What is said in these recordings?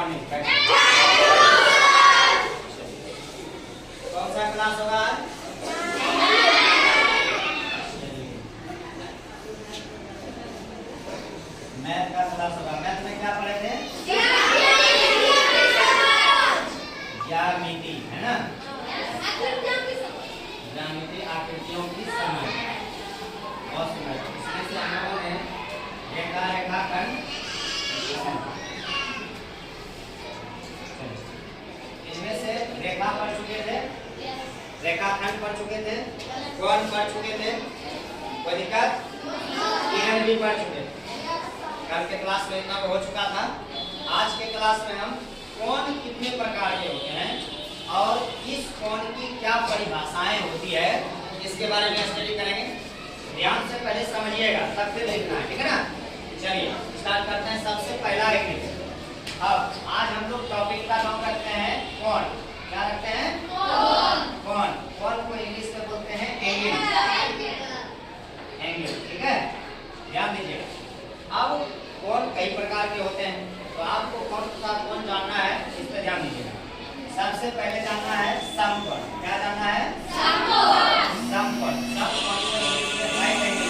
Morning. कौन सा class होगा? मैथ का क्लास होगा। मैथ में क्या पढ़े थे? ज्यामिति, है ना? ज्यामिति, आकृतियों की समझ। बहुत सुंदर। इसमें से हम लोगों ने रेखा, रेखाखंड, इसमें से रेखा पढ़ चुके थे, रेखाखंड पढ़ चुके थे, कोण पढ़ चुके थे, कोई दिक्कत? किरण भी पढ़ चुके थे। कल के क्लास में इतना हो चुका था। आज के क्लास में हम कोण कितने प्रकार के होते हैं और इस कोण की क्या परिभाषाएं होती है, इसके बारे में स्टडी करेंगे। ध्यान से पहले समझिएगा, तब फिर लिखना है, ठीक है ना? चलिए स्टार्ट करते हैं। सबसे पहला इंग्लिश। अब आज हम लोग टॉपिक का नाम रखते हैं कोण। क्या रखते हैं? कोण। कोण को इंग्लिश में बोलते हैं एंगल। एंगल, ठीक है? ध्यान दीजिएगा। अब कोण कई प्रकार के होते हैं, तो आपको कौन सा कोण जानना है, इस पर ध्यान दीजिएगा। सबसे पहले जानना है समकोण। क्या जानना है? समकोण। समकोण। समकोण को इंग्लिश में राइट एंगल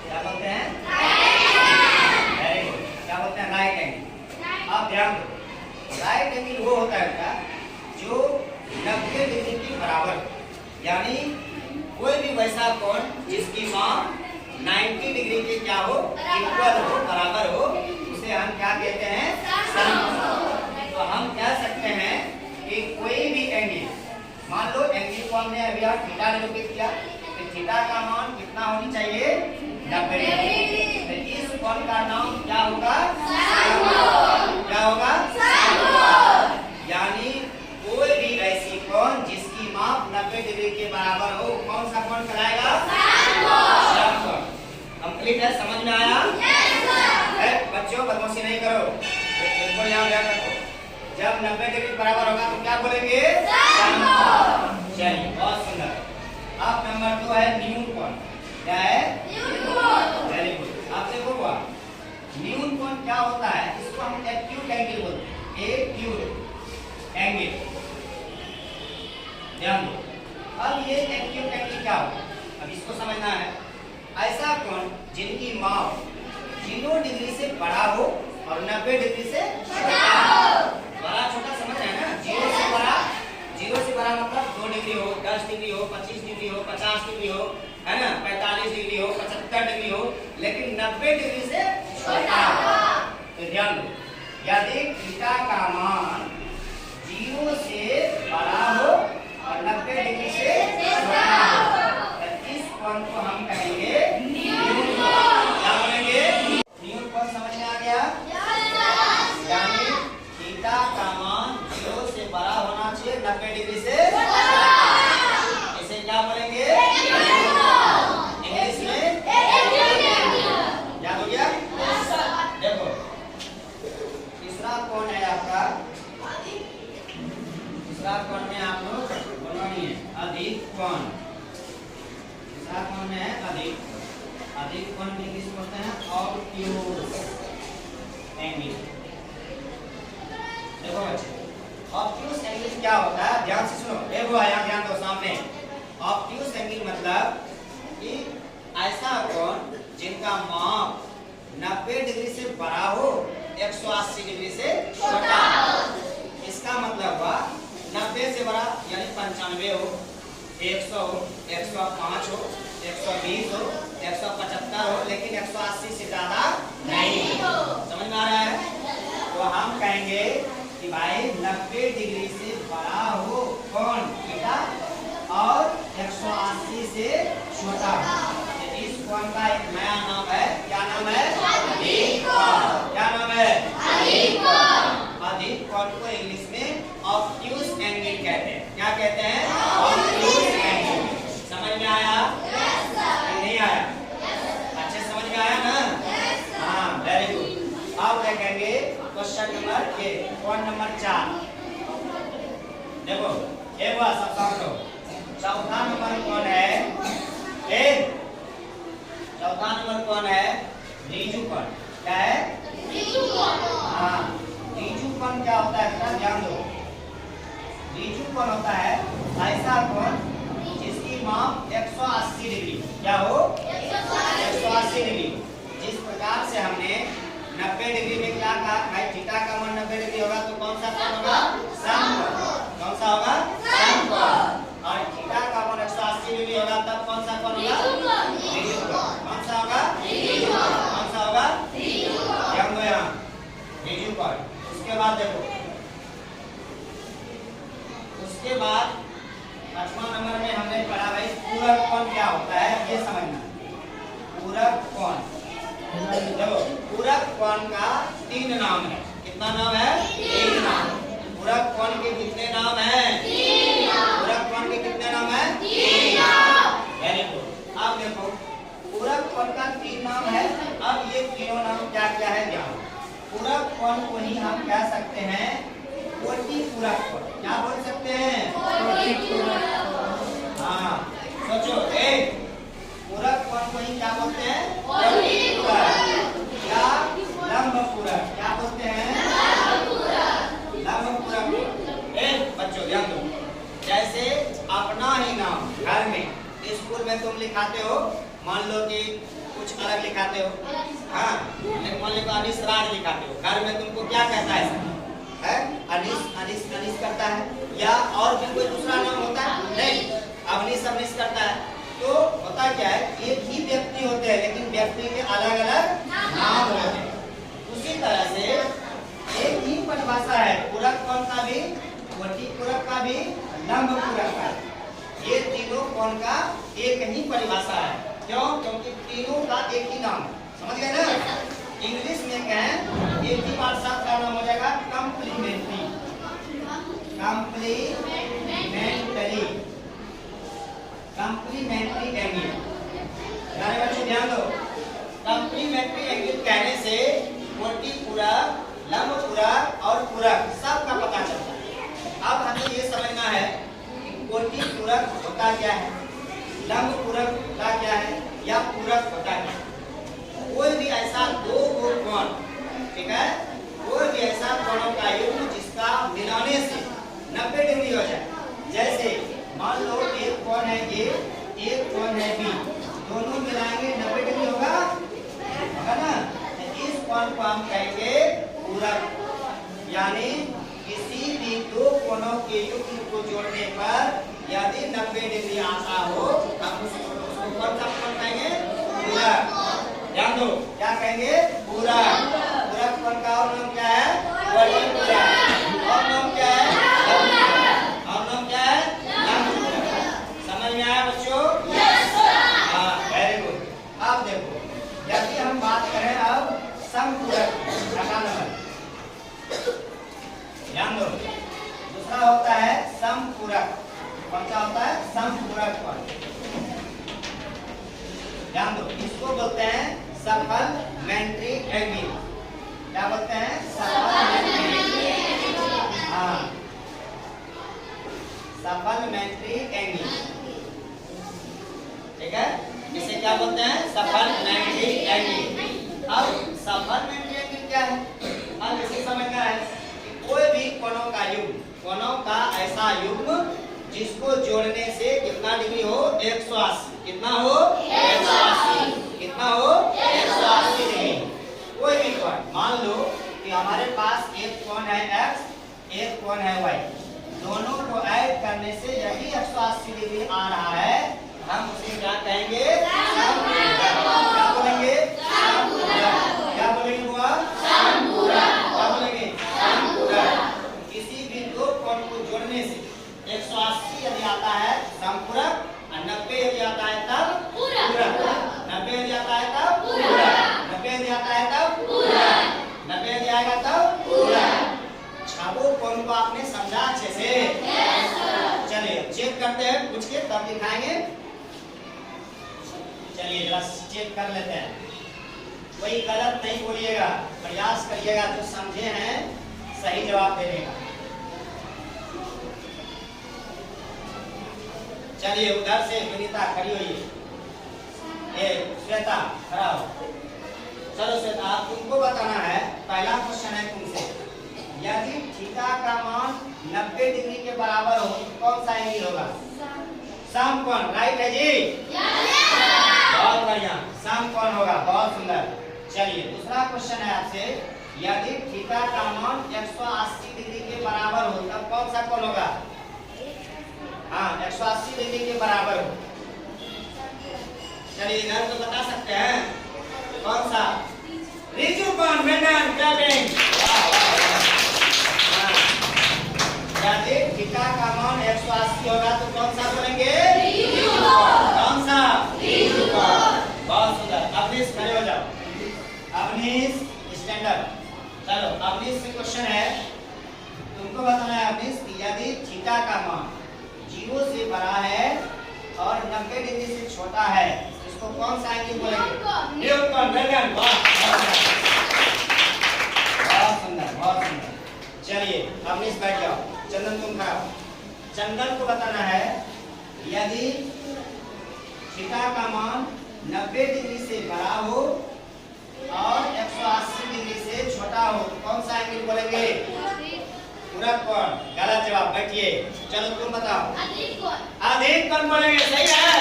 क्या बोलते हैं? Very good. क्या बोलते हैं? Right angle. अब ध्यान दो, राइट एंगल वो होता है बेटा जो 90 डिग्री के बराबर, यानी कोई भी वैसा कोण जिसकी माप 90 डिग्री के क्या हो, इक्वल हो, बराबर हो, उसे हम क्या कहते हैं? समकोण। तो हम कह सकते हैं कि कोई भी एंगल, मान लो एंगल को हमने अभी थीटा निरूपित किया, तो थीटा का मान कितना होनी चाहिए? 90 डिग्री। तो इस कोण का नाम क्या होगा? समकोण। क्या होगा? समकोण। यानी कोई भी ऐसी कोण जिसकी माप 90 डिग्री के बराबर हो, कौन सा कोण कहलाएगा? समकोण। कंप्लीट है? समझ में आया? बच्चों बदमाशी नहीं करो, बिल्कुल यहाँ ध्यान रखो। जब 90 डिग्री बराबर होगा तो क्या बोलेंगे? समकोण। चलिए बहुत सुंदर। अब नंबर 2 है न्यून कोण। क्या है? Very good. आप देखो हुआ न्यून कोण क्या होता है? इसको हम एक्यूट एंगल बोलते हैं। एक्यूट एंगल, ध्यान दो। अब ये एक्यूट एंगल क्या होता है, अब इसको समझना है। ऐसा कोण जिनकी माप 0 डिग्री से बड़ा हो और 90 डिग्री से छोटा हो। बड़ा छोटा समझ रहे हैं ना? 0 से बड़ा, 0 से बड़ा मतलब 2 डिग्री हो, 10 डिग्री हो, 25 डिग्री हो, 50 डिग्री हो, है ना? 45 डिग्री हो, 75 डिग्री हो, लेकिन 90 डिग्री से छोटा हो। तो ध्यान दो, यदि थीटा का मान 0 से बड़ा हो और 90 डिग्री से छोटा हो, तो इस कोण को हम कहेंगे न्यून कोण। क्या बोलेंगे? न्यून कोण। समझ में आ गया? यानी थीटा का मान 0 से बड़ा होना चाहिए, 90 डिग्री से छोटा। इसे क्या बोलेंगे? इंग्लिश में याद हो गया? देखो तीसरा कोण है आपका, तीसरा कोण में आप लोग बोलिए अधिक कोण। तीसरा कोण है अधिक। अधिक कोण में किस बोलते हैं? Obtuse angle. देखो बच्चे, ऑब्ट्यूज एंगल क्या होता है? ध्यान से सुनो। देखो आया, ध्यान दो सामने। ऑब्ट्यूज एंगल मतलब कि ऐसा कोण जिनका माप 90 डिग्री से बड़ा हो, 180 डिग्री से छोटा हो। इसका मतलब हुआ 90 से बड़ा यानी 95 हो, 100 हो, 105 हो, 120 हो, 175 हो, लेकिन 180 से ज्यादा नहीं हो। समझ में आ रहा है? तो हम कहेंगे कि भाई 90 डिग्री से बड़ा हो कोण थीटा और 180 से छोटा हो। इस कोण का एक नया नाम है। क्या नाम है? अधिक कोण। क्या नाम है? अधिक कोण। अधिक कोण को इंग्लिश में ऑब्ट्यूज एंगल कहते हैं। क्या कहते हैं? Obtuse angle. समझ में आया? नहीं आया? अच्छे समझ में आया ना? हाँ, वेरी गुड। अब देखेंगे क्वेश्चन नंबर ए, कोण नंबर 4। देखो एक बार सब समझो। चौथा नंबर कौन है? चौथा नंबर कौन है? ऋजु कोण। क्या है? ऋजु कोण। ध्यान दो, रीजू कौन होता है? ऐसा कौन जिसकी माप 180 डिग्री क्या हो? 180 डिग्री। जिस प्रकार से हमने 90 डिग्री में क्या कहा? भाई थीटा का मान 90 डिग्री होगा तो कौन सा कोण होगा? समकोण। कौन सा होगा? समकोण। और थीटा का मान 180 डिग्री होगा तब कौन सा कोण होगा? ऋजु कोण। कौन सा होगा? ऋजु कोण। कौन सा होगा? ऋजु कोण। ध्यान दो यहाँ, ऋजु कोण। उसके बाद देखो, उसके बाद 8वां नंबर में हमने पढ़ा भाई पूरक कोण क्या होता है, ये समझना। पूरक कोण, देखो पूरक कोण का 3 नाम है। कितना नाम है? 3 नाम। पूरक कोण के कितने नाम हैं? 3 नाम। पूरक कोण के कितने नाम हैं? 3 नाम। Very good. अब देखो पूरक कोण का 3 नाम है। अब ये तीनों नाम क्या क्या है ध्यान। पूरक कोण को ही हम कह सकते हैं कोटि पूरक कोण। क्या बोल सकते हैं? कोटि पूरक कोण। हाँ सोचो, एक पूरक कोण को ही क्या बोलते हैं? कोटि पूरक। या लंब पूरक। क्या बोलते हैं? लंब पूरक। लंब पूरक। एक बच्चों ध्यान दो, जैसे अपना ही नाम घर में स्कूल में तुम लिखाते हो, मान लो कि कुछ अलग लिखाते हो, हाँ मान लो अनिश राज लिखाते हो, घर में तुमको क्या कहता है? अनिश अनिश अनिश करता है, या और भी कोई दूसरा नाम होता है? नहीं, अवनीश अवनीश करता है। तो होता क्या है, एक ही व्यक्ति होते हैं लेकिन व्यक्ति के अलग अलग नाम होते हैं। उसी तरह से एक ही परिभाषा है पूरक कोण का भी, कोटि पूरक का भी, लंब पूरक का। ये तीनों कोण का एक ही परिभाषा है। क्यों? क्योंकि तीनों का एक ही नाम। समझ गए ना? इंग्लिश में कहें एक ही बार शब्द का नाम हो जाएगा कम्प्लीमेंट्री। Complementary, complementary angle. यानी बच्चों ध्यान दो, कम्प्लीमेंट्री एंगल कहने से कोटि पूरक, लंब पूरक और पूरक सब का पता चलता है। अब हमें ये समझना है कि कोटि पूरक होता क्या है, लंब पूरक होता क्या है, या पूरक होता क्या है। कोई भी ऐसा दो कोण, ठीक है, कोई भी ऐसा कोणों का युग्म जिसका मिलाने से 90 डिग्री हो जाए। जैसे मान लो एक कोण है ए, एक कोण है बी, दोनों मिलाएंगे 90 डिग्री होगा, होगा ना? इस कोण को हम कहेंगे पूरक। यानी किसी भी दो कोणों के युग्म को जोड़ने पर यदि 90 डिग्री आता हो हम उसको कौन सा कोण कहेंगे? पूरक। ध्यान दो, क्या कहेंगे? पूरक। पूरक कोण का और नाम क्या है? कोटि पूरक। और नाम क्या है? और नाम क्या है? लंब पूरक। समझ में आया बच्चों? Yes sir. हाँ वेरी गुड। अब देखो, यदि हम बात करें अब समपूरक, ध्यान दो, दूसरा होता है समपूरक। कौन सा होता है? समपूरक कोण। ध्यान दो, इसको बोलते हैं सप्लीमेंट्री एंगल। क्या बोलते हैं? सप्लीमेंट्री। हाँ, सप्लीमेंट्री एंगल, ठीक है। इसे क्या बोलते हैं? Supplementary angle. अब सप्लीमेंट्री एंगल क्या है? अब इसे समझना है कि कोई भी कोणों का युग्म, कोणों का ऐसा युग्म जिसको जोड़ने से कितना डिग्री हो? 180। कितना हो? 180। कितना हो? 180 डिग्री। कोई भी कोण, मान लो कि हमारे पास एक कोण है x, एक कोण है y, दोनों को ऐड करने से यदि 180 डिग्री आ रहा है हम उसे क्या कहेंगे? समपूरक। क्या बोलेंगे? समपूरक। क्या बोलेंगे बुआ? समपूरक। क्या बोलेंगे? समपूरक। किसी भी दो कोण को जोड़ने से 180 यदि आता है समपूरक, और 90 यदि आता है तब पूरक। 90 यदि आता है तब पूरक। 90 यदि आता है तब पूरक। 90 यदि आएगा तब पूरक। छाबो कोण को आपने समझा अच्छे से? Yes sir. चलिए चेक करते हैं, पूछ के तब दिखाएंगे। चलिए जरा चेक कर लेते हैं। कोई गलत नहीं बोलिएगा, प्रयास करिएगा, जो समझे हैं सही जवाब दे देगा। चलिए उधर से विनीता खड़ी होइए, श्वेता खड़ा हो। चलो श्वेता, तुमको बताना है, पहला क्वेश्चन है तुमसे, यदि थीटा का मान 90 डिग्री के बराबर हो तो कौन सा एंगल होगा? समकोण। राइट है जी? बहुत बढ़िया, समकोण होगा। बहुत सुंदर। चलिए दूसरा क्वेश्चन है आपसे, यदि थीटा का मान 180 डिग्री के बराबर हो तब कौन सा कोण होगा? हाँ, 180 डिग्री के बराबर हो। चलिए इधर तो बता सकते हैं कौन सा? ऋजु कोण। Madam clapping. यदि थीटा का मान 180 होगा तो कौन सा बोलेंगे? ऋजु कोण। कौन सा? ऋजु कोण। बहुत सुंदर। अवनीश खड़े हो जाओ। Avnish stand up. चलो अवनीश से क्वेश्चन है, तुमको बताना है अवनीश कि यदि थीटा का मान 0 से बड़ा है और 90 डिग्री से छोटा है, इसको कौन सा एंगल बोलेंगे? न्यूटन। वेलकम। बहुत सुंदर, बहुत सुंदर। चलिए अवनीश बैठ जाओ। चंदन तुम खड़ा हो। चंदन को बताना है, यदि थीटा का मान 90 डिग्री से बड़ा हो और 180 डिग्री से छोटा हो तो कौन सा एंगल बोलेंगे? पूरक कोण। गलत जवाब। बैठिए। चलो तुम बताओ। अधिक कोण। अधिक कोण बोलेंगे। सही है।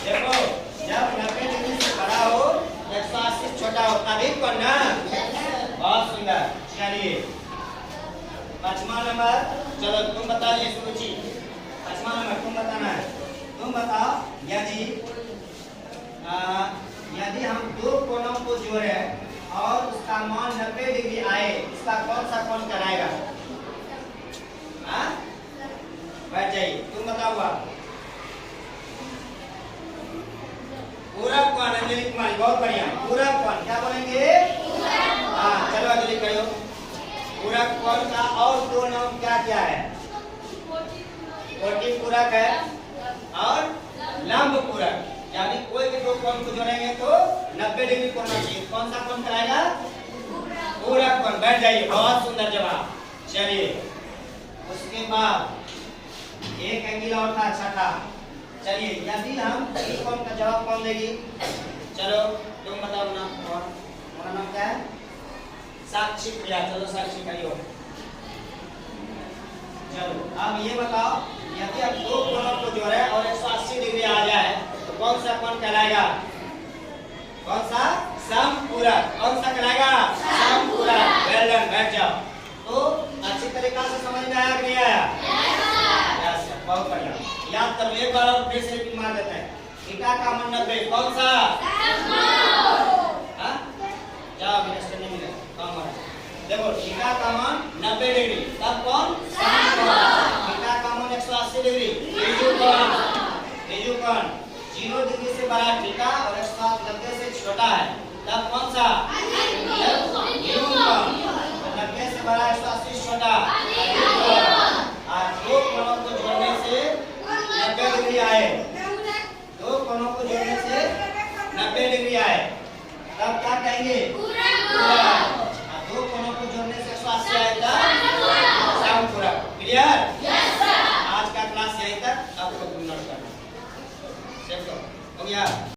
देखो जब 90 डिग्री से बड़ा हो 180 से छोटा हो अधिक कोण ना। बहुत सुंदर। चलिए 5वां नंबर। चलो तुम बता दीजिए सुरुचि। 5वां नंबर तुम बताना है। तुम बताओ, यदि हम दो कोणों को जोड़े और उसका मान 90 डिग्री आए, इसका कौन सा कोण कहलाएगा? बैठ जाइए। तुम बताओ। पूरक कोण। अंजलि कुमारी बहुत बढ़िया। पूरक कोण क्या बोलेंगे? हाँ चलो अंजलि कहो। पूरक कोण का और दो नाम क्या क्या है? कोटि पूरक है और लंब पूरक। यानी कोई भी दो कोण को जोड़ेंगे तो 90 डिग्री कोण होना चाहिए। कौन सा कोण कहलाएगा? पूरक कोण। बैठ जाइए। बहुत सुंदर जवाब। चलिए उसके बाद एक एंगल और था, अच्छा था। चलिए यदि हम इस कोण का जवाब कौन देगी? चलो तुम बताओ ना। तुम्हारा नाम क्या है? साक्षी प्रिया। चलो साक्षी करियो। चलो अब ये बताओ, यदि हम दो कोणों को जोड़े और 180 डिग्री आ जाए तो कौन सा कोण कहलाएगा? कौन सा? समपूरक। कौन सा कहलाएगा? समपूरक। Well done. बैठ जाओ। तो अच्छी तरीका से समझ में आया कि नहीं आया? यस। बहुत बढ़िया। याद कर लो एक बार और फिर से रिपीट मार देते हैं। थीटा का मान 90 कौन सा? जाओ मिनट नहीं मिले काम हो रहा है। देखो थीटा का मान 90 डिग्री तब कौन? समकोण। थीटा का मान 180 डिग्री ऋजु कोण। ऋजु कोण 0 डिग्री से बड़ा थीटा और 180 से छोटा है तब कौन सा? न्यूटन। 90 से बड़ा 180 से छोटा दो कोणों को जोड़ने से 90 डिग्री आए, दो कोणों को जोड़ने से 90 डिग्री आए तब क्या कहेंगे? पूरक। दो कोणों को जोड़ने से 180 आए तब समपूरक। क्लियर? Yes sir. आज का क्लास यहीं तक। अब तुम नोट करना। हो गया?